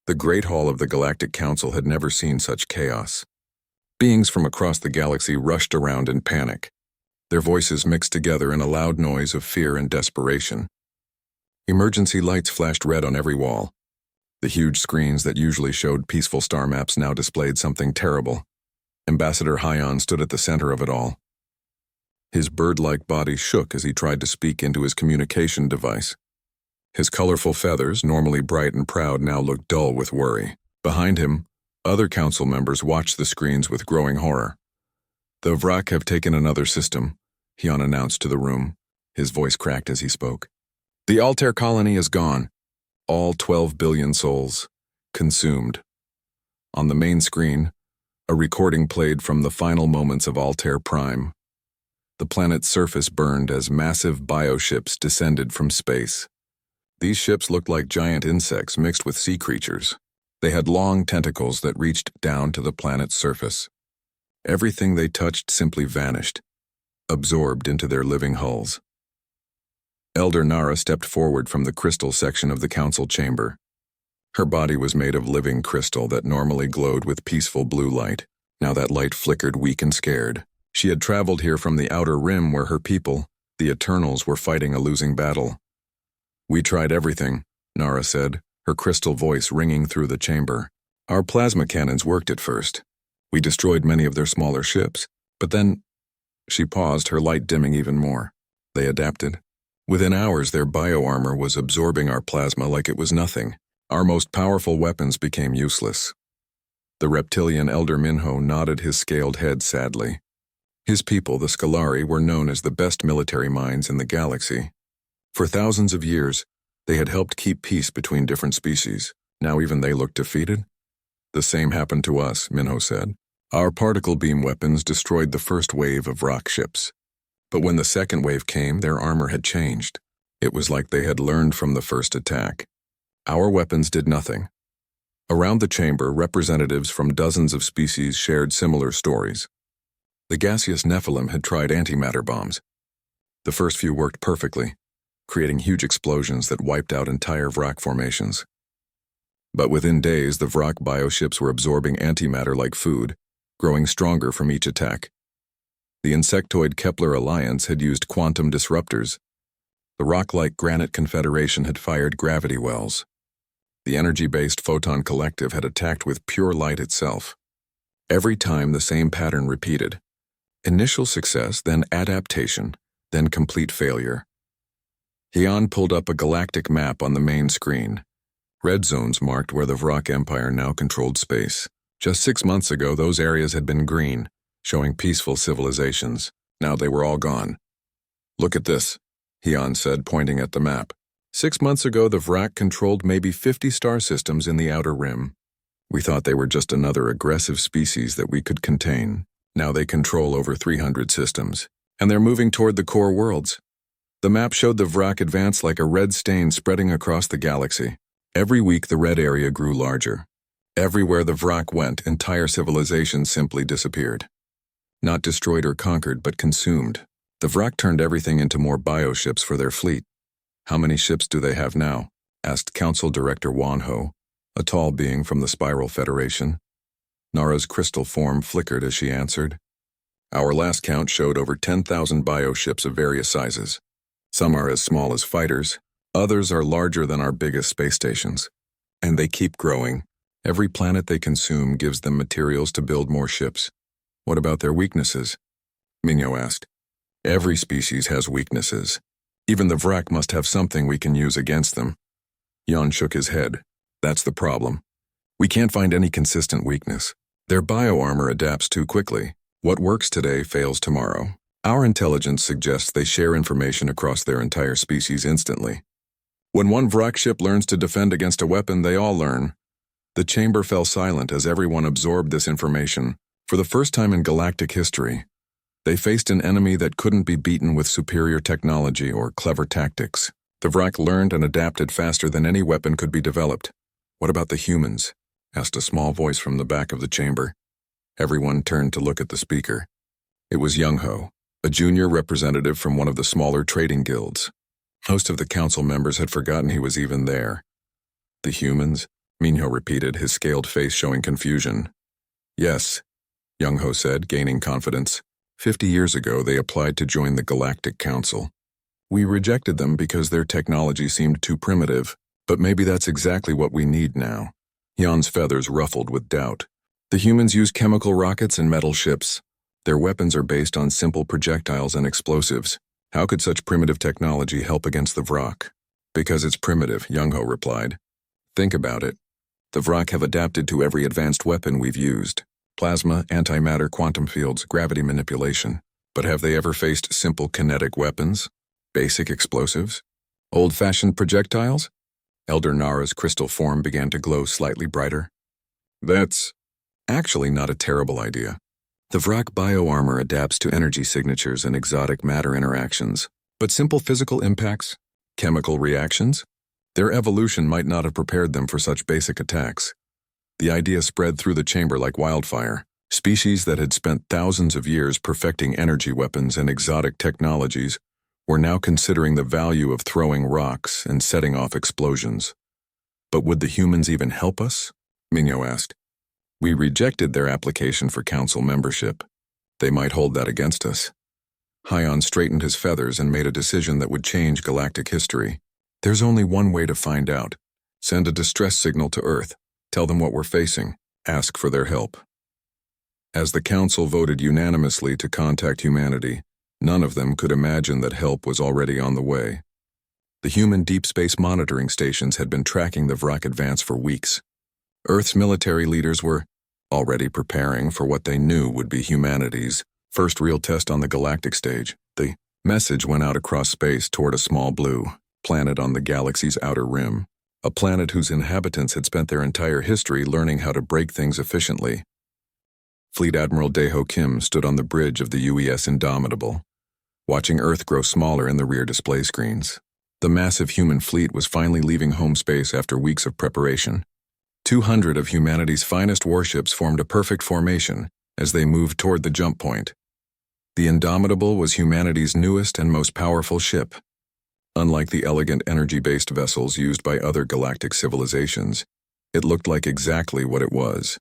The Great Hall of the Galactic Council had never seen such chaos. Beings from across the galaxy rushed around in panic. Their voices mixed together in a loud noise of fear and desperation. Emergency lights flashed red on every wall. The huge screens that usually showed peaceful star maps now displayed something terrible. Ambassador Hyon stood at the center of it all. His bird-like body shook as he tried to speak into his communication device. His colorful feathers, normally bright and proud, now looked dull with worry. Behind him, other council members watched the screens with growing horror. "The Vrock have taken another system," Hyon announced to the room. His voice cracked as he spoke. "The Altair colony is gone. All 12 billion souls. Consumed." On the main screen, a recording played from the final moments of Altair Prime. The planet's surface burned as massive bioships descended from space. These ships looked like giant insects mixed with sea creatures. They had long tentacles that reached down to the planet's surface. Everything they touched simply vanished, absorbed into their living hulls. Elder Nara stepped forward from the crystal section of the council chamber. Her body was made of living crystal that normally glowed with peaceful blue light. Now that light flickered weak and scared. She had traveled here from the outer rim where her people, the Eternals, were fighting a losing battle. "We tried everything," Nara said, her crystal voice ringing through the chamber. "Our plasma cannons worked at first. We destroyed many of their smaller ships, but then—" She paused, her light dimming even more. "They adapted. Within hours, their bioarmor was absorbing our plasma like it was nothing. Our most powerful weapons became useless." The reptilian Elder Minho nodded his scaled head sadly. His people, the Scalari, were known as the best military minds in the galaxy. For thousands of years, they had helped keep peace between different species. Now even they looked defeated? "The same happened to us," Minho said. "Our particle beam weapons destroyed the first wave of Vrock ships. But when the second wave came, their armor had changed. It was like they had learned from the first attack. Our weapons did nothing." Around the chamber, representatives from dozens of species shared similar stories. The gaseous Nephilim had tried antimatter bombs. The first few worked perfectly, creating huge explosions that wiped out entire Vrock formations. But within days, the Vrock bioships were absorbing antimatter like food, growing stronger from each attack. The insectoid Kepler Alliance had used quantum disruptors. The rock-like Granite Confederation had fired gravity wells. The energy-based Photon Collective had attacked with pure light itself. Every time the same pattern repeated. Initial success, then adaptation, then complete failure. Hyon pulled up a galactic map on the main screen. Red zones marked where the Vrock Empire now controlled space. Just 6 months ago, those areas had been green, showing peaceful civilizations. Now they were all gone. "Look at this," Hyon said, pointing at the map. 6 months ago, the Vrock controlled maybe 50 star systems in the outer rim. We thought they were just another aggressive species that we could contain. Now they control over 300 systems, and they're moving toward the core worlds. The map showed the Vrock advance like a red stain spreading across the galaxy. Every week, the red area grew larger. Everywhere the Vrock went, entire civilizations simply disappeared. Not destroyed or conquered, but consumed. The Vrock turned everything into more bioships for their fleet. "How many ships do they have now?" asked Council Director Wanho, a tall being from the Spiral Federation. Nara's crystal form flickered as she answered. "Our last count showed over 10,000 bioships of various sizes. Some are as small as fighters, others are larger than our biggest space stations. And they keep growing. Every planet they consume gives them materials to build more ships." "What about their weaknesses?" Minho asked. "Every species has weaknesses. Even the Vrock must have something we can use against them." Hyon shook his head. "That's the problem. We can't find any consistent weakness. Their bioarmor adapts too quickly. What works today fails tomorrow. Our intelligence suggests they share information across their entire species instantly. When one Vrock ship learns to defend against a weapon, they all learn." The chamber fell silent as everyone absorbed this information. For the first time in galactic history, they faced an enemy that couldn't be beaten with superior technology or clever tactics. The Vrock learned and adapted faster than any weapon could be developed. "What about the humans?" asked a small voice from the back of the chamber. Everyone turned to look at the speaker. It was Young-Ho, a junior representative from one of the smaller trading guilds. Most of the council members had forgotten he was even there. "The humans?" Minho repeated, his scaled face showing confusion. Yes, Young-ho said, gaining confidence. 50 years ago, they applied to join the Galactic Council. We rejected them because their technology seemed too primitive, but maybe that's exactly what we need now. Jan's feathers ruffled with doubt. The humans use chemical rockets and metal ships. Their weapons are based on simple projectiles and explosives. How could such primitive technology help against the Vrock? Because it's primitive, Young-ho replied. Think about it. The Vrock have adapted to every advanced weapon we've used. Plasma, antimatter, quantum fields, gravity manipulation. But have they ever faced simple kinetic weapons? Basic explosives? Old-fashioned projectiles? Elder Nara's crystal form began to glow slightly brighter. That's actually not a terrible idea. The Vrock bioarmor adapts to energy signatures and exotic matter interactions, but simple physical impacts, chemical reactions, their evolution might not have prepared them for such basic attacks. The idea spread through the chamber like wildfire. Species that had spent thousands of years perfecting energy weapons and exotic technologies were now considering the value of throwing rocks and setting off explosions. But would the humans even help us? Minho asked. We rejected their application for council membership. They might hold that against us. Hyon straightened his feathers and made a decision that would change galactic history. There's only one way to find out. Send a distress signal to Earth. Tell them what we're facing. Ask for their help. As the council voted unanimously to contact humanity, none of them could imagine that help was already on the way. The human deep space monitoring stations had been tracking the Vrock advance for weeks. Earth's military leaders were already preparing for what they knew would be humanity's first real test on the galactic stage. The message went out across space toward a small blue planet on the galaxy's outer rim, a planet whose inhabitants had spent their entire history learning how to break things efficiently. Fleet Admiral Daeho Kim stood on the bridge of the UES Indomitable, watching Earth grow smaller in the rear display screens. The massive human fleet was finally leaving home space after weeks of preparation. 200 of humanity's finest warships formed a perfect formation as they moved toward the jump point. The Indomitable was humanity's newest and most powerful ship. Unlike the elegant energy-based vessels used by other galactic civilizations, it looked like exactly what it was,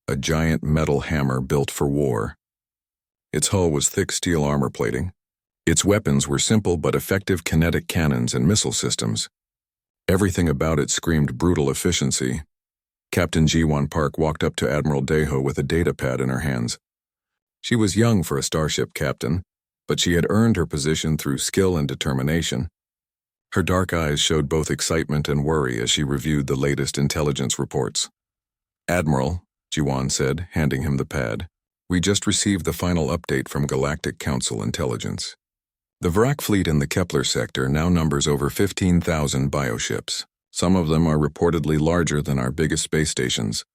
a giant metal hammer built for war. Its hull was thick steel armor plating. Its weapons were simple but effective kinetic cannons and missile systems. Everything about it screamed brutal efficiency. Captain Ji-won Park walked up to Admiral Daeho with a data pad in her hands. She was young for a starship captain, but she had earned her position through skill and determination. Her dark eyes showed both excitement and worry as she reviewed the latest intelligence reports. Admiral, Ji-won said, handing him the pad, we just received the final update from Galactic Council Intelligence. The Vrock fleet in the Kepler sector now numbers over 15,000 bioships. Some of them are reportedly larger than our biggest space stations.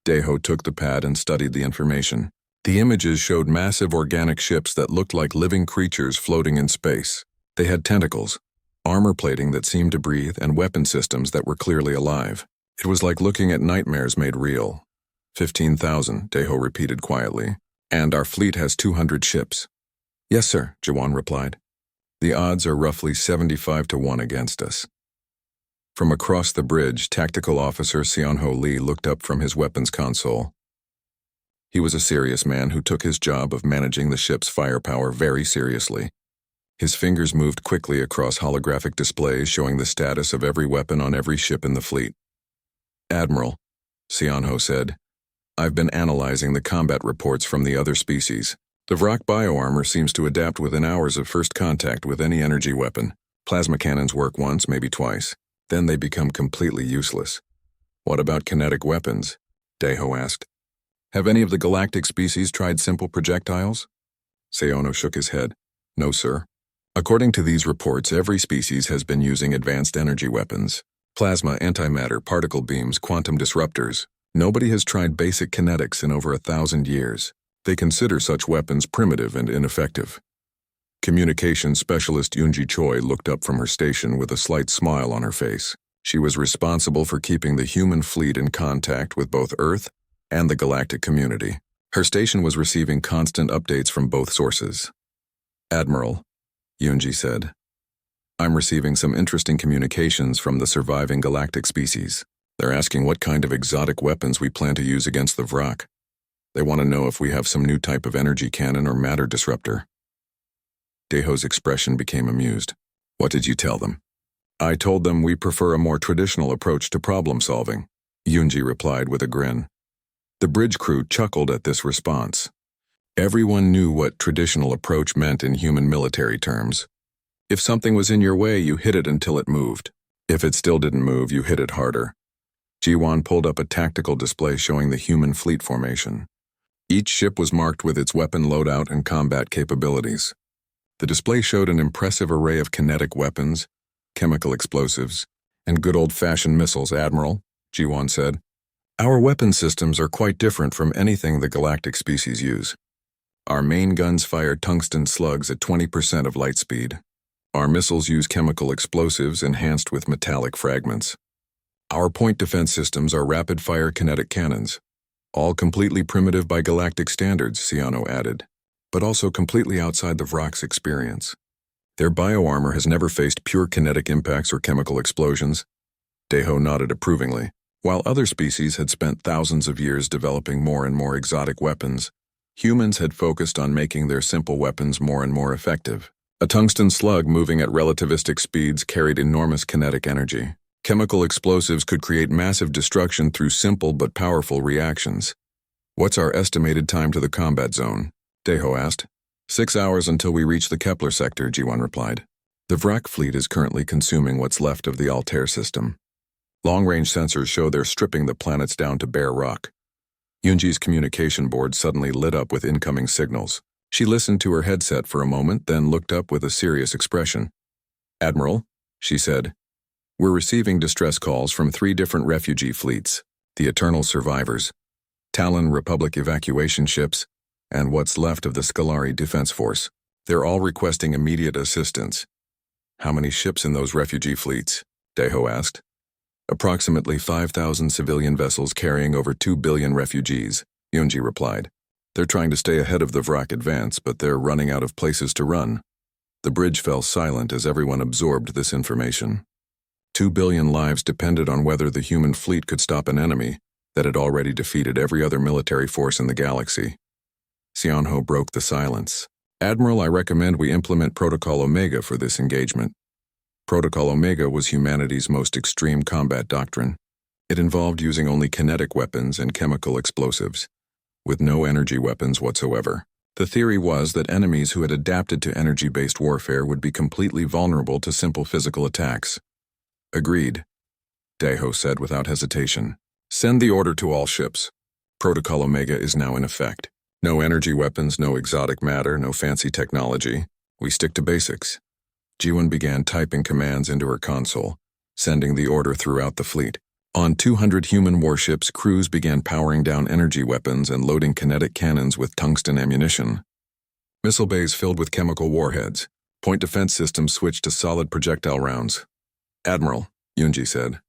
Daeho took the pad and studied the information. The images showed massive organic ships that looked like living creatures floating in space. They had tentacles, armor plating that seemed to breathe, and weapon systems that were clearly alive. It was like looking at nightmares made real. 15,000, Daeho repeated quietly. And our fleet has 200 ships. Yes, sir, Ji-won replied. The odds are roughly 75 to 1 against us. From across the bridge, Tactical Officer Seon-ho Lee looked up from his weapons console. He was a serious man who took his job of managing the ship's firepower very seriously. His fingers moved quickly across holographic displays showing the status of every weapon on every ship in the fleet. Admiral, Seon-ho said, I've been analyzing the combat reports from the other species. The Vrock bioarmor seems to adapt within hours of first contact with any energy weapon. Plasma cannons work once, maybe twice. Then they become completely useless. What about kinetic weapons? Daeho asked. Have any of the galactic species tried simple projectiles? Seon-ho shook his head. No, sir. According to these reports, every species has been using advanced energy weapons. Plasma, antimatter, particle beams, quantum disruptors. Nobody has tried basic kinetics in over 1,000 years. They consider such weapons primitive and ineffective. Communications specialist Yoonji Choi looked up from her station with a slight smile on her face. She was responsible for keeping the human fleet in contact with both Earth and the galactic community. Her station was receiving constant updates from both sources. Admiral, Yoonji said, I'm receiving some interesting communications from the surviving galactic species. They're asking what kind of exotic weapons we plan to use against the Vrock. They want to know if we have some new type of energy cannon or matter disruptor. Daho's expression became amused. What did you tell them? I told them we prefer a more traditional approach to problem solving, Yunji replied with a grin. The bridge crew chuckled at this response. Everyone knew what traditional approach meant in human military terms. If something was in your way, you hit it until it moved. If it still didn't move, you hit it harder. Jiwan pulled up a tactical display showing the human fleet formation. Each ship was marked with its weapon loadout and combat capabilities. The display showed an impressive array of kinetic weapons, chemical explosives, and good old-fashioned missiles, Admiral, Jiwan said. Our weapon systems are quite different from anything the galactic species use. Our main guns fire tungsten slugs at 20% of light speed. Our missiles use chemical explosives enhanced with metallic fragments. Our point defense systems are rapid-fire kinetic cannons, all completely primitive by galactic standards, Siano added, but also completely outside the Vrock's experience. Their bioarmor has never faced pure kinetic impacts or chemical explosions. Daho nodded approvingly. While other species had spent thousands of years developing more and more exotic weapons, humans had focused on making their simple weapons more and more effective. A tungsten slug moving at relativistic speeds carried enormous kinetic energy. Chemical explosives could create massive destruction through simple but powerful reactions. What's our estimated time to the combat zone? Daho asked. 6 hours until we reach the Kepler sector, Jiwan replied. The Vrock fleet is currently consuming what's left of the Altair system. Long-range sensors show they're stripping the planets down to bare rock. Yunji's communication board suddenly lit up with incoming signals. She listened to her headset for a moment, then looked up with a serious expression. Admiral, she said, we're receiving distress calls from 3 different refugee fleets, the Eternal Survivors, Talon Republic evacuation ships, and what's left of the Scolari Defense Force. They're all requesting immediate assistance. How many ships in those refugee fleets? Daho asked. Approximately 5,000 civilian vessels carrying over 2 billion refugees, Yunji replied. They're trying to stay ahead of the Vrock advance, but they're running out of places to run. The bridge fell silent as everyone absorbed this information. 2 billion lives depended on whether the human fleet could stop an enemy that had already defeated every other military force in the galaxy. Xianho broke the silence. Admiral, I recommend we implement Protocol Omega for this engagement. Protocol Omega was humanity's most extreme combat doctrine. It involved using only kinetic weapons and chemical explosives, with no energy weapons whatsoever. The theory was that enemies who had adapted to energy-based warfare would be completely vulnerable to simple physical attacks. Agreed, Daho said without hesitation. Send the order to all ships. Protocol Omega is now in effect. No energy weapons, no exotic matter, no fancy technology. We stick to basics. Jiwan began typing commands into her console, sending the order throughout the fleet. On 200 human warships, crews began powering down energy weapons and loading kinetic cannons with tungsten ammunition. Missile bays filled with chemical warheads. Point defense systems switched to solid projectile rounds. Admiral, Yunji said,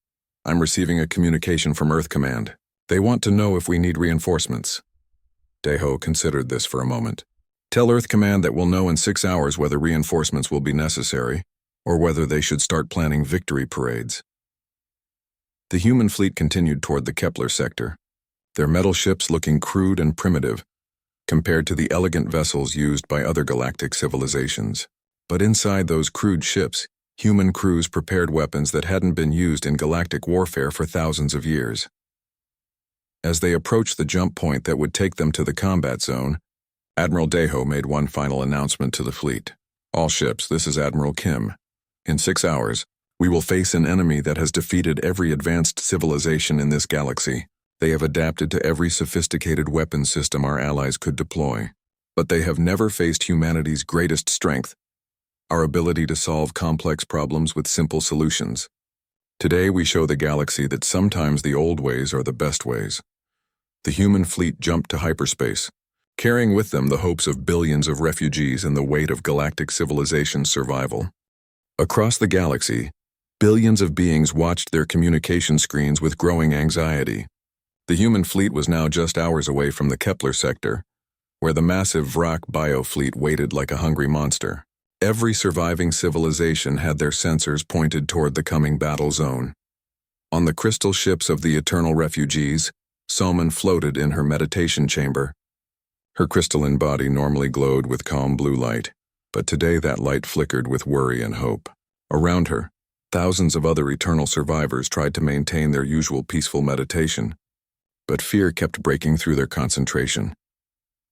I'm receiving a communication from Earth Command. They want to know if we need reinforcements. Daho considered this for a moment. Tell Earth Command that we'll know in 6 hours whether reinforcements will be necessary, or whether they should start planning victory parades. The human fleet continued toward the Kepler sector, their metal ships looking crude and primitive, compared to the elegant vessels used by other galactic civilizations. But inside those crude ships, human crews prepared weapons that hadn't been used in galactic warfare for thousands of years. As they approached the jump point that would take them to the combat zone, Admiral Daho made one final announcement to the fleet. All ships, this is Admiral Kim. In 6 hours, we will face an enemy that has defeated every advanced civilization in this galaxy. They have adapted to every sophisticated weapon system our allies could deploy. But they have never faced humanity's greatest strength, our ability to solve complex problems with simple solutions. Today we show the galaxy that sometimes the old ways are the best ways. The human fleet jumped to hyperspace, carrying with them the hopes of billions of refugees and the weight of galactic civilization's survival. Across the galaxy, billions of beings watched their communication screens with growing anxiety. The human fleet was now just hours away from the Kepler sector, where the massive Vrock biofleet waited like a hungry monster. Every surviving civilization had their sensors pointed toward the coming battle zone. On the crystal ships of the eternal refugees, Soman floated in her meditation chamber. Her crystalline body normally glowed with calm blue light, but today that light flickered with worry and hope. Around her, thousands of other eternal survivors tried to maintain their usual peaceful meditation, but fear kept breaking through their concentration.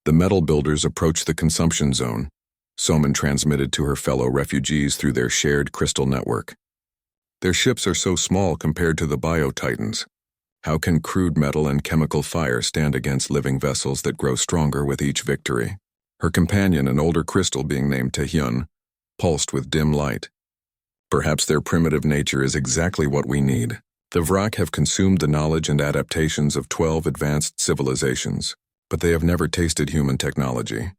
The metal builders approached the consumption zone. Soman transmitted to her fellow refugees through their shared crystal network. Their ships are so small compared to the bio-titans. How can crude metal and chemical fire stand against living vessels that grow stronger with each victory? Her companion, an older crystal being named Taehyun, pulsed with dim light. Perhaps their primitive nature is exactly what we need. The Vrock have consumed the knowledge and adaptations of 12 advanced civilizations, but they have never tasted human technology.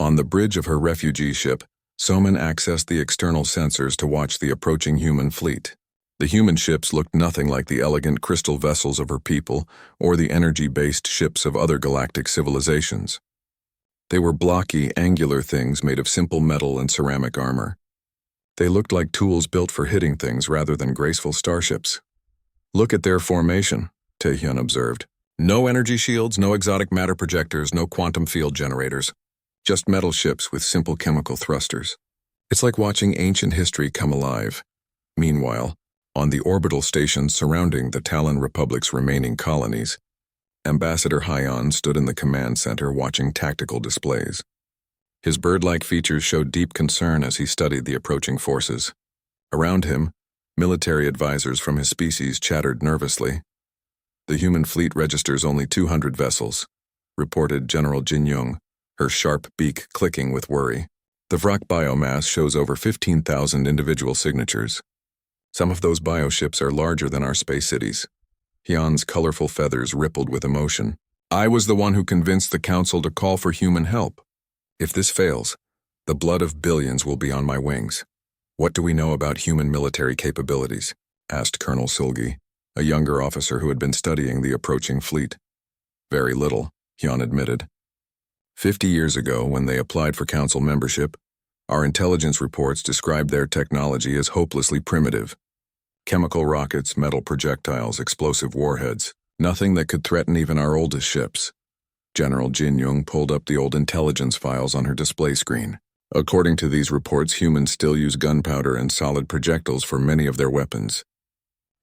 On the bridge of her refugee ship, Soman accessed the external sensors to watch the approaching human fleet. The human ships looked nothing like the elegant crystal vessels of her people or the energy-based ships of other galactic civilizations. They were blocky, angular things made of simple metal and ceramic armor. They looked like tools built for hitting things rather than graceful starships. "Look at their formation," Taehyun observed. "No energy shields, no exotic matter projectors, no quantum field generators. Just metal ships with simple chemical thrusters. It's like watching ancient history come alive." Meanwhile, on the orbital stations surrounding the Talon Republic's remaining colonies, Ambassador Hyon stood in the command center watching tactical displays. His bird-like features showed deep concern as he studied the approaching forces. Around him, military advisors from his species chattered nervously. "The human fleet registers only 200 vessels," reported General Jin Young, her sharp beak clicking with worry. "The Vrock biomass shows over 15,000 individual signatures. Some of those bioships are larger than our space cities." Hyun's colorful feathers rippled with emotion. "I was the one who convinced the Council to call for human help. If this fails, the blood of billions will be on my wings." "What do we know about human military capabilities?" asked Colonel Silgi, a younger officer who had been studying the approaching fleet. "Very little," Hyun admitted. 50 years ago, when they applied for council membership, our intelligence reports described their technology as hopelessly primitive. Chemical rockets, metal projectiles, explosive warheads, nothing that could threaten even our oldest ships. General Jin Young pulled up the old intelligence files on her display screen. According to these reports, humans still use gunpowder and solid projectiles for many of their weapons.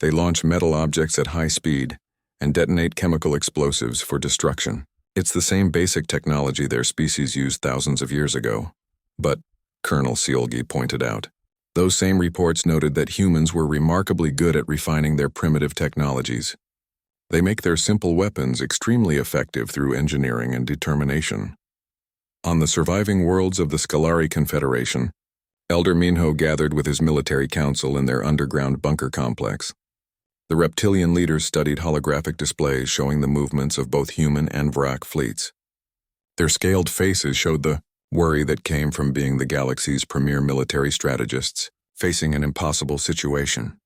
They launch metal objects at high speed and detonate chemical explosives for destruction. It's the same basic technology their species used thousands of years ago. But, Colonel Silgi pointed out, those same reports noted that humans were remarkably good at refining their primitive technologies. They make their simple weapons extremely effective through engineering and determination. On the surviving worlds of the Scolari Confederation, Elder Minho gathered with his military council in their underground bunker complex. The reptilian leaders studied holographic displays showing the movements of both human and Vrock fleets. Their scaled faces showed the worry that came from being the galaxy's premier military strategists, facing an impossible situation.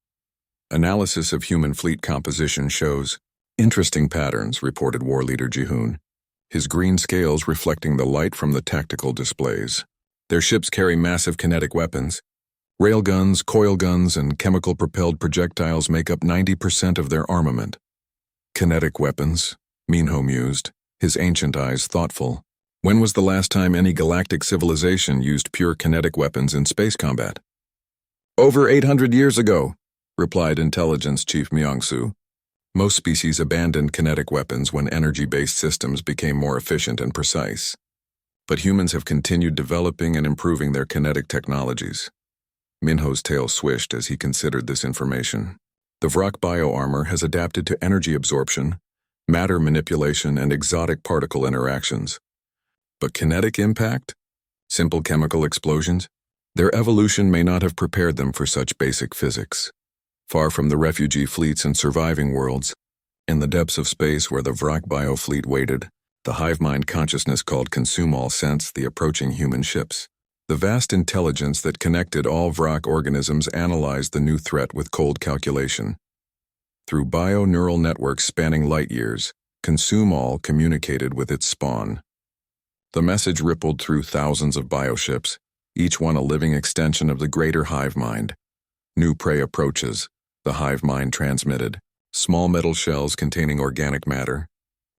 Analysis of human fleet composition shows interesting patterns, reported War Leader Jihoon, his green scales reflecting the light from the tactical displays. Their ships carry massive kinetic weapons. Railguns, coil guns, and chemical-propelled projectiles make up 90% of their armament. Kinetic weapons, Minho mused, his ancient eyes thoughtful. When was the last time any galactic civilization used pure kinetic weapons in space combat? "Over 800 years ago," replied Intelligence Chief Myung-soo. Most species abandoned kinetic weapons when energy-based systems became more efficient and precise. But humans have continued developing and improving their kinetic technologies. Minho's tail swished as he considered this information. The Vrock bioarmor has adapted to energy absorption, matter manipulation, and exotic particle interactions. But kinetic impact? Simple chemical explosions? Their evolution may not have prepared them for such basic physics. Far from the refugee fleets and surviving worlds, in the depths of space where the Vrock biofleet waited, the hive mind consciousness called Consume All sensed the approaching human ships. The vast intelligence that connected all Vrock organisms analyzed the new threat with cold calculation. Through bio-neural networks spanning light years, Consume All communicated with its spawn. The message rippled through thousands of bioships, each one a living extension of the greater hive mind. New prey approaches. The hive mind transmitted. Small metal shells containing organic matter.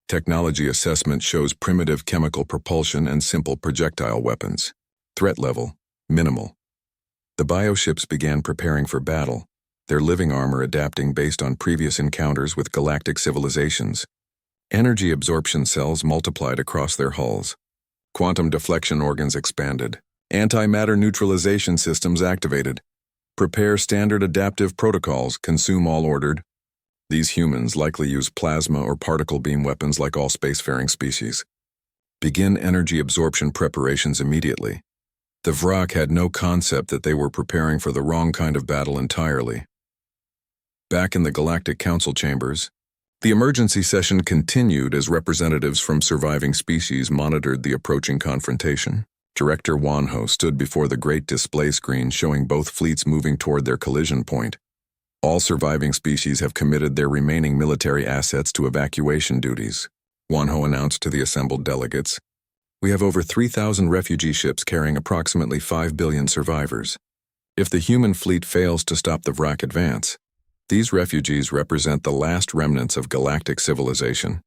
Technology assessment shows primitive chemical propulsion and simple projectile weapons. Threat level, minimal. The bioships began preparing for battle, their living armor adapting based on previous encounters with galactic civilizations. Energy absorption cells multiplied across their hulls. Quantum deflection organs expanded. Antimatter neutralization systems activated. Prepare standard adaptive protocols, consume all ordered. These humans likely use plasma or particle beam weapons like all spacefaring species. Begin energy absorption preparations immediately. The Vrock had no concept that they were preparing for the wrong kind of battle entirely. Back in the Galactic Council chambers, the emergency session continued as representatives from surviving species monitored the approaching confrontation. Director Wanho stood before the great display screen showing both fleets moving toward their collision point. All surviving species have committed their remaining military assets to evacuation duties, Wanho announced to the assembled delegates. We have over 3,000 refugee ships carrying approximately 5 billion survivors. If the human fleet fails to stop the Vrock advance, these refugees represent the last remnants of galactic civilization.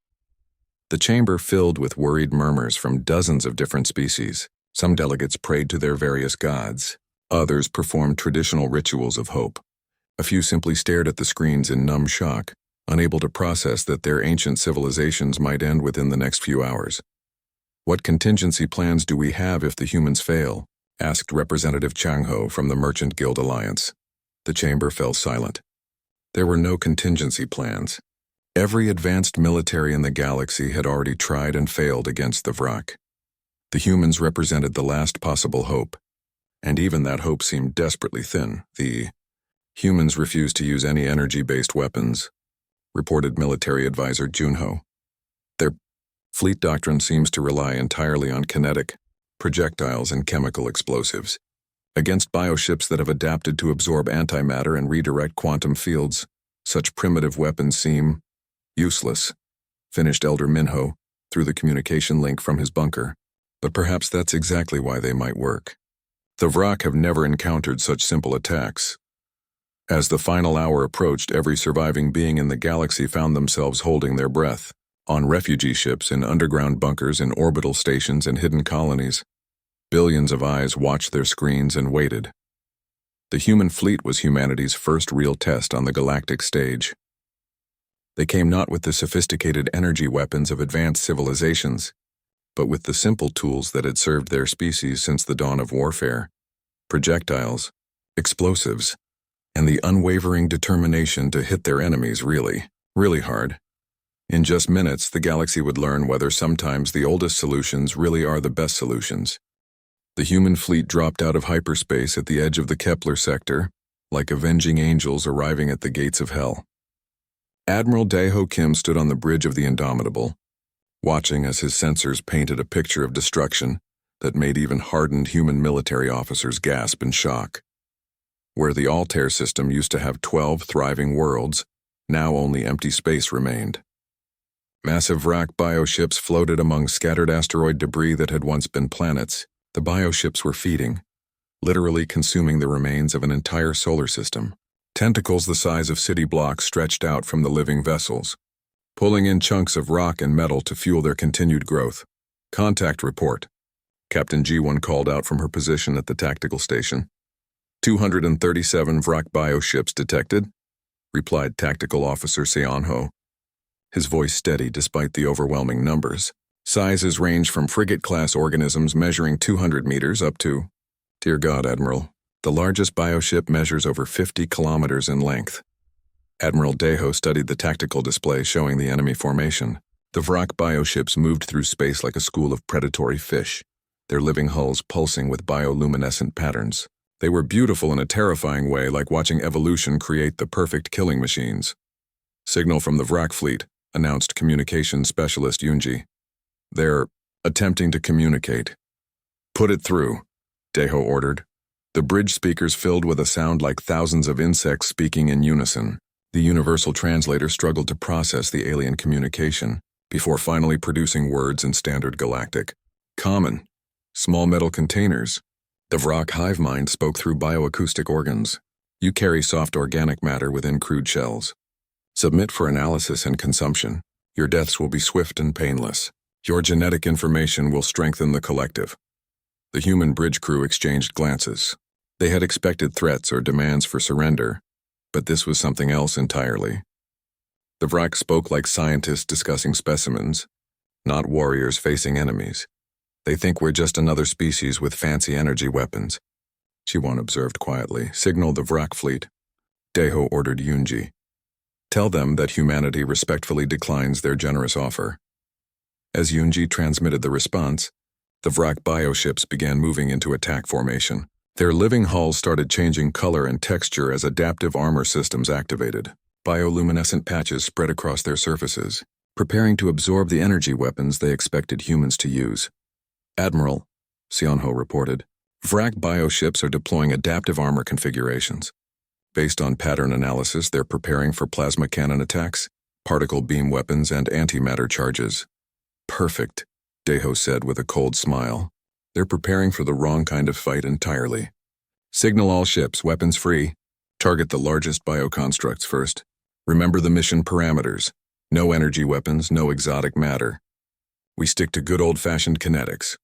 The chamber filled with worried murmurs from dozens of different species. Some delegates prayed to their various gods. Others performed traditional rituals of hope. A few simply stared at the screens in numb shock, unable to process that their ancient civilizations might end within the next few hours. What contingency plans do we have if the humans fail? Asked Representative Chang Ho from the Merchant Guild Alliance. The chamber fell silent. There were no contingency plans. Every advanced military in the galaxy had already tried and failed against the Vrock. The humans represented the last possible hope, and even that hope seemed desperately thin. The humans refused to use any energy-based weapons, reported military advisor Junho. Their fleet doctrine seems to rely entirely on kinetic, projectiles, and chemical explosives. Against bioships that have adapted to absorb antimatter and redirect quantum fields, such primitive weapons seem useless, finished Elder Minho through the communication link from his bunker. But perhaps that's exactly why they might work. The Vrock have never encountered such simple attacks. As the final hour approached, every surviving being in the galaxy found themselves holding their breath, on refugee ships, in underground bunkers, in orbital stations, and hidden colonies. Billions of eyes watched their screens and waited. The human fleet was humanity's first real test on the galactic stage. They came not with the sophisticated energy weapons of advanced civilizations, but with the simple tools that had served their species since the dawn of warfare: projectiles, explosives, and the unwavering determination to hit their enemies really, really hard. In just minutes, the galaxy would learn whether sometimes the oldest solutions really are the best solutions. The human fleet dropped out of hyperspace at the edge of the Kepler sector, like avenging angels arriving at the gates of hell. Admiral Daeho Kim stood on the bridge of the Indomitable, watching as his sensors painted a picture of destruction that made even hardened human military officers gasp in shock. Where the Altair system used to have 12 thriving worlds, now only empty space remained. Massive Vrock bioships floated among scattered asteroid debris that had once been planets. The bioships were feeding, literally consuming the remains of an entire solar system. Tentacles the size of city blocks stretched out from the living vessels, pulling in chunks of rock and metal to fuel their continued growth. Contact report. Captain G1 called out from her position at the tactical station. 237 Vrock bioships detected, replied Tactical Officer Seonho, his voice steady despite the overwhelming numbers. Sizes range from frigate-class organisms measuring 200 meters up to, dear God, Admiral, the largest bioship measures over 50 kilometers in length. Admiral Daeho studied the tactical display showing the enemy formation. The Vrock bioships moved through space like a school of predatory fish, their living hulls pulsing with bioluminescent patterns. They were beautiful in a terrifying way, like watching evolution create the perfect killing machines. Signal from the Vrock fleet, announced communications specialist Yunji. They're attempting to communicate. Put it through, Daeho ordered. The bridge speakers filled with a sound like thousands of insects speaking in unison. The universal translator struggled to process the alien communication before finally producing words in standard galactic. Common. Small metal containers. The Vrock hive mind spoke through bioacoustic organs. You carry soft organic matter within crude shells. Submit for analysis and consumption. Your deaths will be swift and painless. Your genetic information will strengthen the collective. The human bridge crew exchanged glances. They had expected threats or demands for surrender, but this was something else entirely. The Vrock spoke like scientists discussing specimens, not warriors facing enemies. They think we're just another species with fancy energy weapons. Jiwon observed quietly. Signal the Vrock fleet. Daeho ordered Yoonji. Tell them that humanity respectfully declines their generous offer. As Yoonji transmitted the response, the Vrock bioships began moving into attack formation. Their living hulls started changing color and texture as adaptive armor systems activated. Bioluminescent patches spread across their surfaces, preparing to absorb the energy weapons they expected humans to use. Admiral, Seonho reported, Vrock bioships are deploying adaptive armor configurations. Based on pattern analysis, they're preparing for plasma cannon attacks, particle beam weapons, and antimatter charges. Perfect, Daeho said with a cold smile. They're preparing for the wrong kind of fight entirely. Signal all ships, weapons free. Target the largest bioconstructs first. Remember the mission parameters. No energy weapons, no exotic matter. We stick to good old-fashioned kinetics.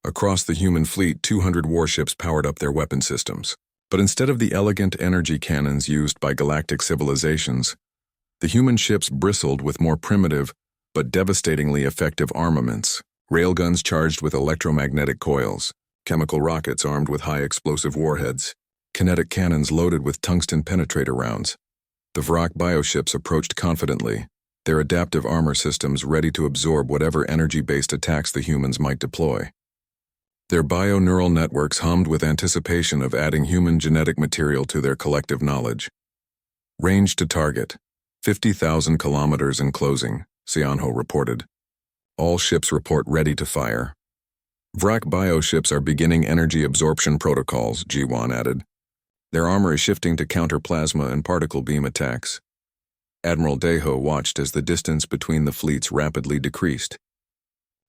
Across the human fleet, 200 warships powered up their weapon systems. But instead of the elegant energy cannons used by galactic civilizations, the human ships bristled with more primitive but devastatingly effective armaments. Railguns charged with electromagnetic coils, chemical rockets armed with high-explosive warheads, kinetic cannons loaded with tungsten penetrator rounds. The Vrock bioships approached confidently, their adaptive armor systems ready to absorb whatever energy-based attacks the humans might deploy. Their bio-neural networks hummed with anticipation of adding human genetic material to their collective knowledge. Range to target, 50,000 kilometers in closing, Seonho reported. All ships report ready to fire. Vrock bioships are beginning energy absorption protocols, Jiwon added. Their armor is shifting to counter plasma and particle beam attacks. Admiral Daeho watched as the distance between the fleets rapidly decreased.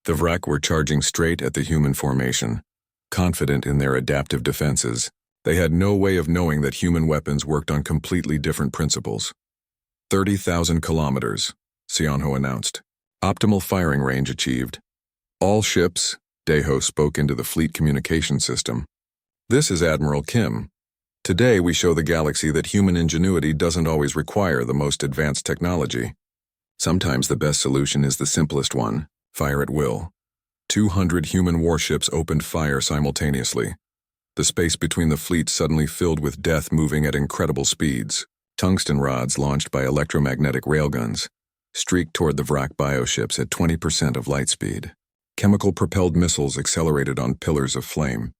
The Vrock were charging straight at the human formation, confident in their adaptive defenses. They had no way of knowing that human weapons worked on completely different principles. 30,000 kilometers, Seonho announced. Optimal firing range achieved. All ships, Daeho spoke into the fleet communication system. This is Admiral Kim. Today we show the galaxy that human ingenuity doesn't always require the most advanced technology. Sometimes the best solution is the simplest one. Fire at will. 200 human warships opened fire simultaneously. The space between the fleets suddenly filled with death moving at incredible speeds. Tungsten rods launched by electromagnetic railguns streaked toward the Vrock bioships at 20% of light speed. Chemical-propelled missiles accelerated on pillars of flame.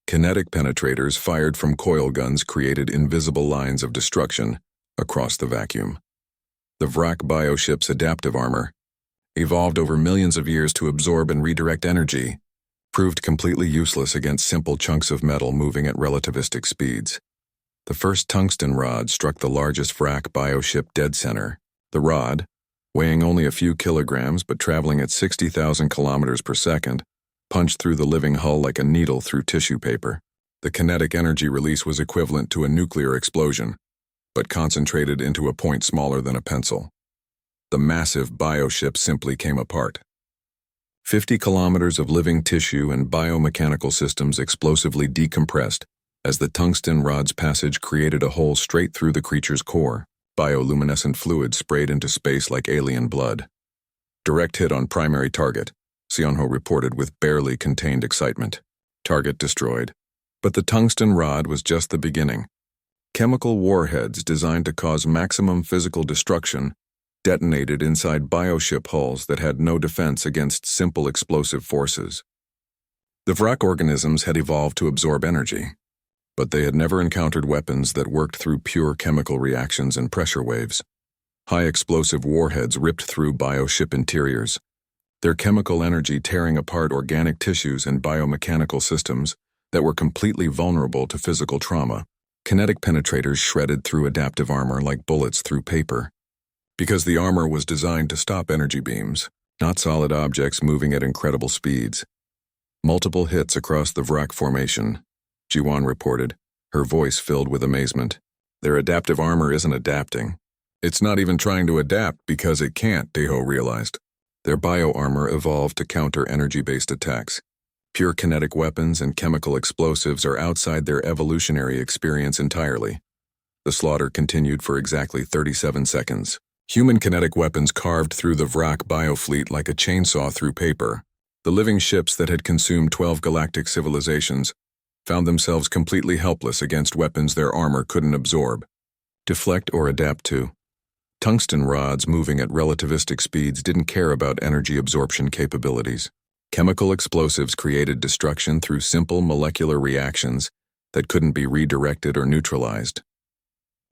Kinetic penetrators fired from coil guns created invisible lines of destruction across the vacuum. The Vrock bioships' adaptive armor, evolved over millions of years to absorb and redirect energy, proved completely useless against simple chunks of metal moving at relativistic speeds. The first tungsten rod struck the largest Vrock bioship dead center. The rod, weighing only a few kilograms but traveling at 60,000 kilometers per second, punched through the living hull like a needle through tissue paper. The kinetic energy release was equivalent to a nuclear explosion, but concentrated into a point smaller than a pencil. The massive bioship simply came apart. 50 kilometers of living tissue and biomechanical systems explosively decompressed as the tungsten rod's passage created a hole straight through the creature's core. Bioluminescent fluid sprayed into space like alien blood. Direct hit on primary target, Seonho reported with barely contained excitement. Target destroyed. But the tungsten rod was just the beginning. Chemical warheads designed to cause maximum physical destruction detonated inside bioship hulls that had no defense against simple explosive forces. The Vrock organisms had evolved to absorb energy, but they had never encountered weapons that worked through pure chemical reactions and pressure waves. High explosive warheads ripped through bioship interiors, their chemical energy tearing apart organic tissues and biomechanical systems that were completely vulnerable to physical trauma. Kinetic penetrators shredded through adaptive armor like bullets through paper. Because the armor was designed to stop energy beams, not solid objects moving at incredible speeds. Multiple hits across the Vrock formation, Jiwon reported, her voice filled with amazement. Their adaptive armor isn't adapting. It's not even trying to adapt because it can't, Daho realized. Their bio-armor evolved to counter energy-based attacks. Pure kinetic weapons and chemical explosives are outside their evolutionary experience entirely. The slaughter continued for exactly 37 seconds. Human kinetic weapons carved through the Vrock biofleet like a chainsaw through paper. The living ships that had consumed 12 galactic civilizations found themselves completely helpless against weapons their armor couldn't absorb, deflect, or adapt to. Tungsten rods moving at relativistic speeds didn't care about energy absorption capabilities. Chemical explosives created destruction through simple molecular reactions that couldn't be redirected or neutralized.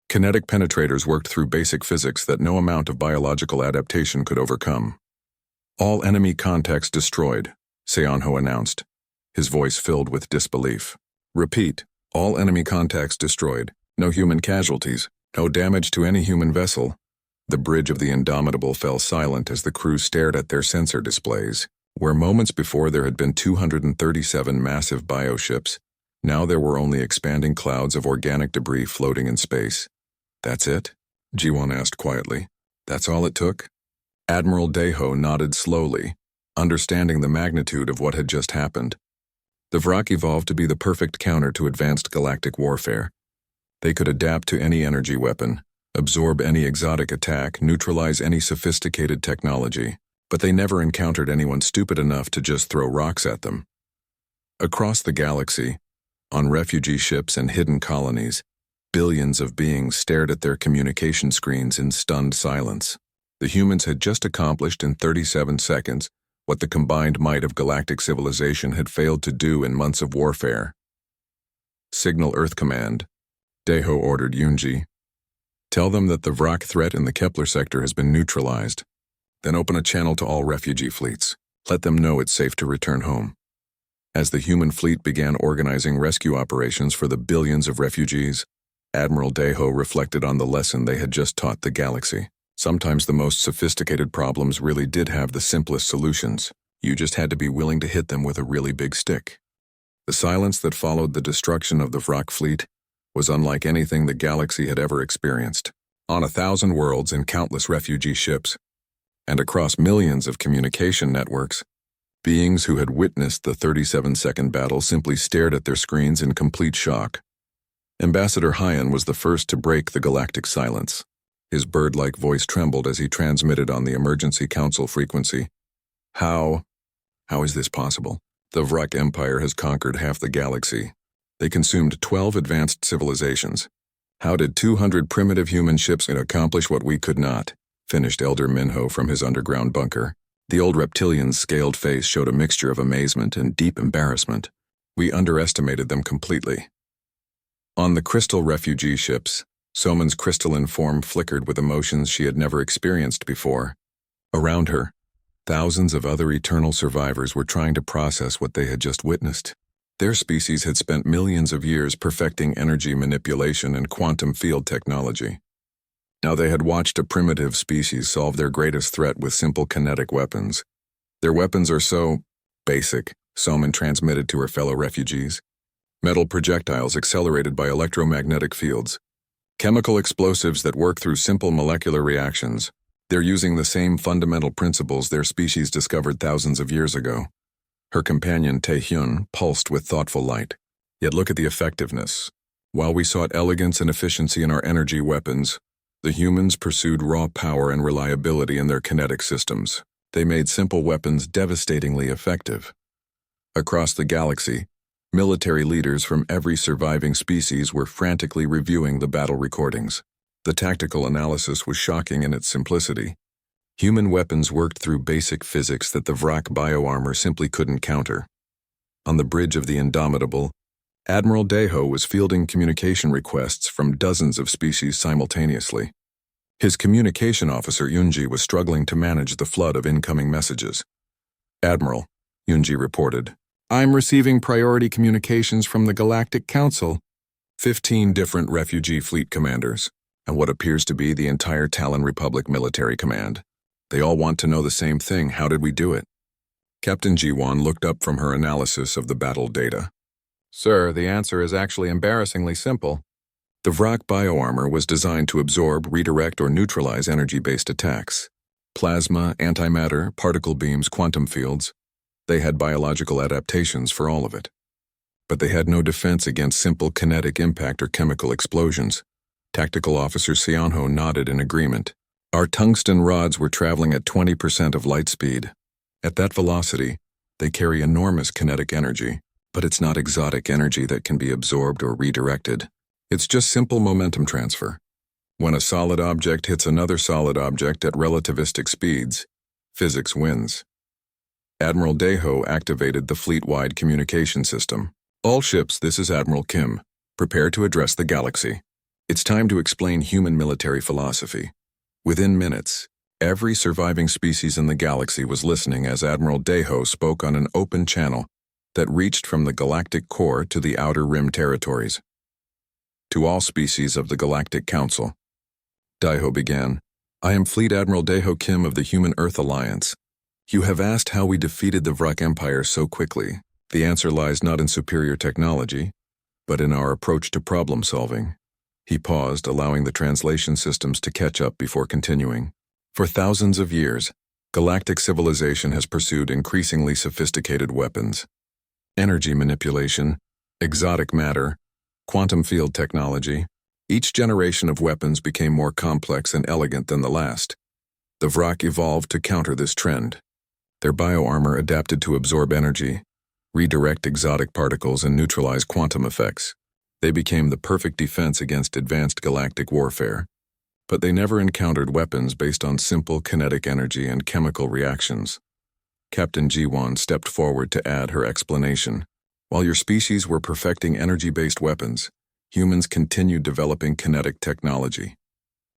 Kinetic penetrators worked through basic physics that no amount of biological adaptation could overcome. All enemy contacts destroyed, Seonho announced, his voice filled with disbelief. Repeat, all enemy contacts destroyed. No human casualties. No damage to any human vessel. The bridge of the Indomitable fell silent as the crew stared at their sensor displays. Where moments before there had been 237 massive bioships, now there were only expanding clouds of organic debris floating in space. That's it? Jiwon asked quietly. That's all it took? Admiral Daho nodded slowly, understanding the magnitude of what had just happened. The Vrock evolved to be the perfect counter to advanced galactic warfare. They could adapt to any energy weapon, absorb any exotic attack, neutralize any sophisticated technology, but they never encountered anyone stupid enough to just throw rocks at them. Across the galaxy, on refugee ships and hidden colonies, billions of beings stared at their communication screens in stunned silence. The humans had just accomplished in 37 seconds what the combined might of galactic civilization had failed to do in months of warfare. Signal Earth Command, Daho ordered Yoonji. Tell them that the Vrock threat in the Kepler sector has been neutralized. Then open a channel to all refugee fleets. Let them know it's safe to return home. As the human fleet began organizing rescue operations for the billions of refugees, Admiral Daho reflected on the lesson they had just taught the galaxy. Sometimes the most sophisticated problems really did have the simplest solutions. You just had to be willing to hit them with a really big stick. The silence that followed the destruction of the Vrock fleet was unlike anything the galaxy had ever experienced. On 1,000 worlds and countless refugee ships, and across millions of communication networks, beings who had witnessed the 37-second battle simply stared at their screens in complete shock. Ambassador Hyan was the first to break the galactic silence. His bird-like voice trembled as he transmitted on the emergency council frequency. How is this possible? The Vrock Empire has conquered half the galaxy. They consumed 12 advanced civilizations. How did 200 primitive human ships accomplish what we could not? Finished Elder Minho from his underground bunker. The old reptilian's scaled face showed a mixture of amazement and deep embarrassment. We underestimated them completely. On the crystal refugee ships, Soman's crystalline form flickered with emotions she had never experienced before. Around her, thousands of other eternal survivors were trying to process what they had just witnessed. Their species had spent millions of years perfecting energy manipulation and quantum field technology. Now they had watched a primitive species solve their greatest threat with simple kinetic weapons. Their weapons are so basic, Soman transmitted to her fellow refugees. Metal projectiles accelerated by electromagnetic fields. Chemical explosives that work through simple molecular reactions. They're using the same fundamental principles their species discovered thousands of years ago. Her companion, Taehyun, pulsed with thoughtful light. Yet look at the effectiveness. While we sought elegance and efficiency in our energy weapons, the humans pursued raw power and reliability in their kinetic systems. They made simple weapons devastatingly effective. Across the galaxy, military leaders from every surviving species were frantically reviewing the battle recordings. The tactical analysis was shocking in its simplicity. Human weapons worked through basic physics that the Vrock bioarmor simply couldn't counter. On the bridge of the Indomitable, Admiral Daho was fielding communication requests from dozens of species simultaneously. His communication officer, Yoonji, was struggling to manage the flood of incoming messages. "Admiral," Yoonji reported, "I'm receiving priority communications from the Galactic Council." 15 different refugee fleet commanders, and what appears to be the entire Talon Republic military command. They all want to know the same thing. How did we do it? Captain Jiwon looked up from her analysis of the battle data. Sir, the answer is actually embarrassingly simple. The Vrock bioarmor was designed to absorb, redirect, or neutralize energy-based attacks. Plasma, antimatter, particle beams, quantum fields. They had biological adaptations for all of it. But they had no defense against simple kinetic impact or chemical explosions. Tactical Officer Sionho nodded in agreement. Our tungsten rods were traveling at 20% of light speed. At that velocity, they carry enormous kinetic energy, but it's not exotic energy that can be absorbed or redirected. It's just simple momentum transfer. When a solid object hits another solid object at relativistic speeds, physics wins. Admiral Deho activated the fleet-wide communication system. All ships, this is Admiral Kim. Prepare to address the galaxy. It's time to explain human military philosophy. Within minutes, every surviving species in the galaxy was listening as Admiral Deho spoke on an open channel that reached from the galactic core to the outer rim territories. To all species of the Galactic Council, Deho began, I am Fleet Admiral Deho Kim of the Human Earth Alliance. You have asked how we defeated the Vrock Empire so quickly. The answer lies not in superior technology, but in our approach to problem solving. He paused, allowing the translation systems to catch up before continuing. For thousands of years, galactic civilization has pursued increasingly sophisticated weapons. Energy manipulation, exotic matter, quantum field technology. Each generation of weapons became more complex and elegant than the last. The Vrock evolved to counter this trend. Their bioarmor adapted to absorb energy, redirect exotic particles, and neutralize quantum effects. They became the perfect defense against advanced galactic warfare. But they never encountered weapons based on simple kinetic energy and chemical reactions. Captain Ji-won stepped forward to add her explanation. While your species were perfecting energy-based weapons, humans continued developing kinetic technology.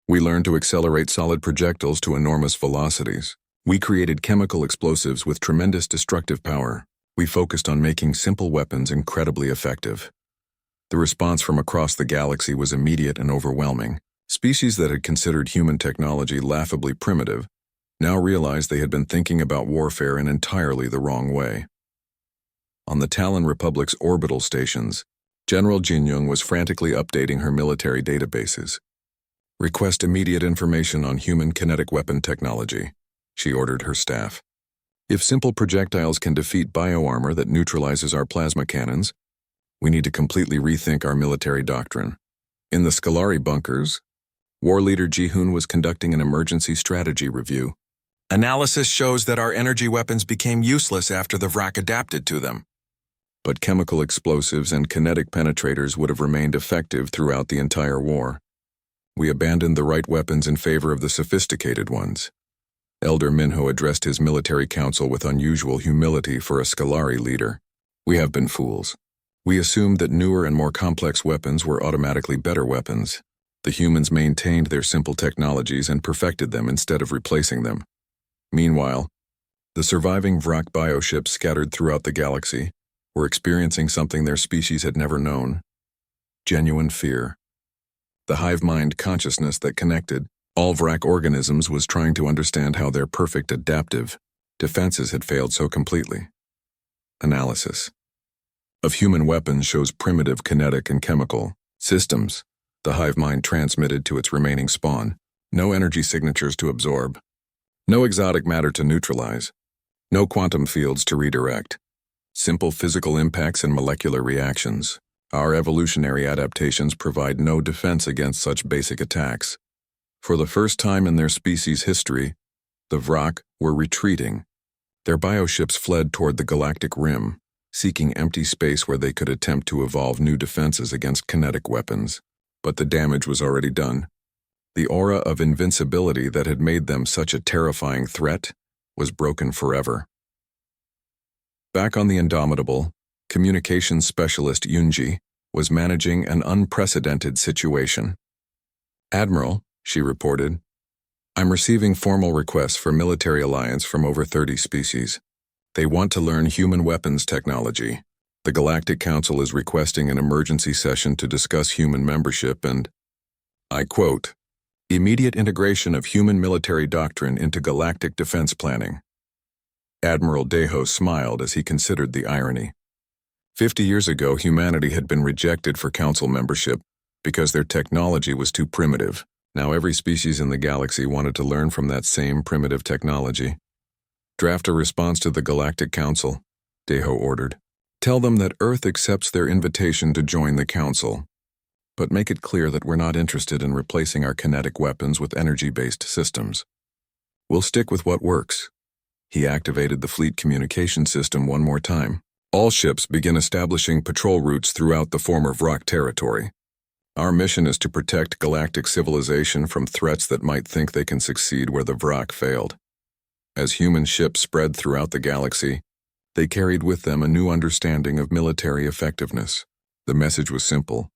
We learned to accelerate solid projectiles to enormous velocities. We created chemical explosives with tremendous destructive power. We focused on making simple weapons incredibly effective. The response from across the galaxy was immediate and overwhelming. Species that had considered human technology laughably primitive now realized they had been thinking about warfare in entirely the wrong way. On the Talon Republic's orbital stations, General Jin-young was frantically updating her military databases. Request immediate information on human kinetic weapon technology, she ordered her staff. If simple projectiles can defeat bioarmor that neutralizes our plasma cannons, we need to completely rethink our military doctrine. In the Scolari bunkers, War Leader Ji-hoon was conducting an emergency strategy review. Analysis shows that our energy weapons became useless after the Vrock adapted to them. But chemical explosives and kinetic penetrators would have remained effective throughout the entire war. We abandoned the right weapons in favor of the sophisticated ones. Elder Minho addressed his military council with unusual humility for a Scolari leader. We have been fools. We assumed that newer and more complex weapons were automatically better weapons. The humans maintained their simple technologies and perfected them instead of replacing them. Meanwhile, the surviving Vrock bioships scattered throughout the galaxy were experiencing something their species had never known: genuine fear. The hive mind consciousness that connected all Vrock organisms was trying to understand how their perfect adaptive defenses had failed so completely. Analysis of human weapons shows primitive kinetic and chemical systems the hive mind transmitted to its remaining spawn. No energy signatures to absorb. No exotic matter to neutralize. No quantum fields to redirect. Simple physical impacts and molecular reactions. Our evolutionary adaptations provide no defense against such basic attacks. For the first time in their species' history, the Vrock were retreating. Their bioships fled toward the galactic rim, seeking empty space where they could attempt to evolve new defenses against kinetic weapons. But the damage was already done. The aura of invincibility that had made them such a terrifying threat was broken forever. Back on the Indomitable, communications specialist Yunji was managing an unprecedented situation. Admiral, she reported, I'm receiving formal requests for military alliance from over 30 species. They want to learn human weapons technology. The Galactic Council is requesting an emergency session to discuss human membership and, I quote, immediate integration of human military doctrine into galactic defense planning. Admiral Deho smiled as he considered the irony. 50 years ago, humanity had been rejected for council membership because their technology was too primitive. Now every species in the galaxy wanted to learn from that same primitive technology. Draft a response to the Galactic Council, Deho ordered. Tell them that Earth accepts their invitation to join the Council, but make it clear that we're not interested in replacing our kinetic weapons with energy-based systems. We'll stick with what works. He activated the fleet communication system one more time. All ships begin establishing patrol routes throughout the former Vrock territory. Our mission is to protect galactic civilization from threats that might think they can succeed where the Vrock failed. As human ships spread throughout the galaxy, they carried with them a new understanding of military effectiveness. The message was simple.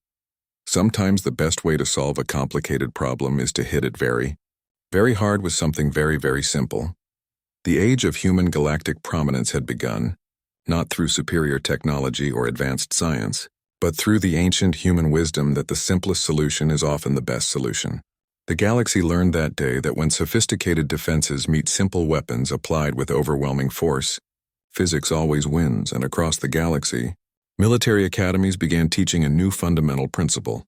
Sometimes the best way to solve a complicated problem is to hit it very hard with something very, very simple. The age of human galactic prominence had begun, not through superior technology or advanced science, but through the ancient human wisdom that the simplest solution is often the best solution. The galaxy learned that day that when sophisticated defenses meet simple weapons applied with overwhelming force, physics always wins, and across the galaxy, military academies began teaching a new fundamental principle.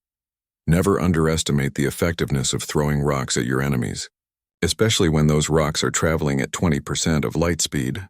Never underestimate the effectiveness of throwing rocks at your enemies, especially when those rocks are traveling at 20% of light speed.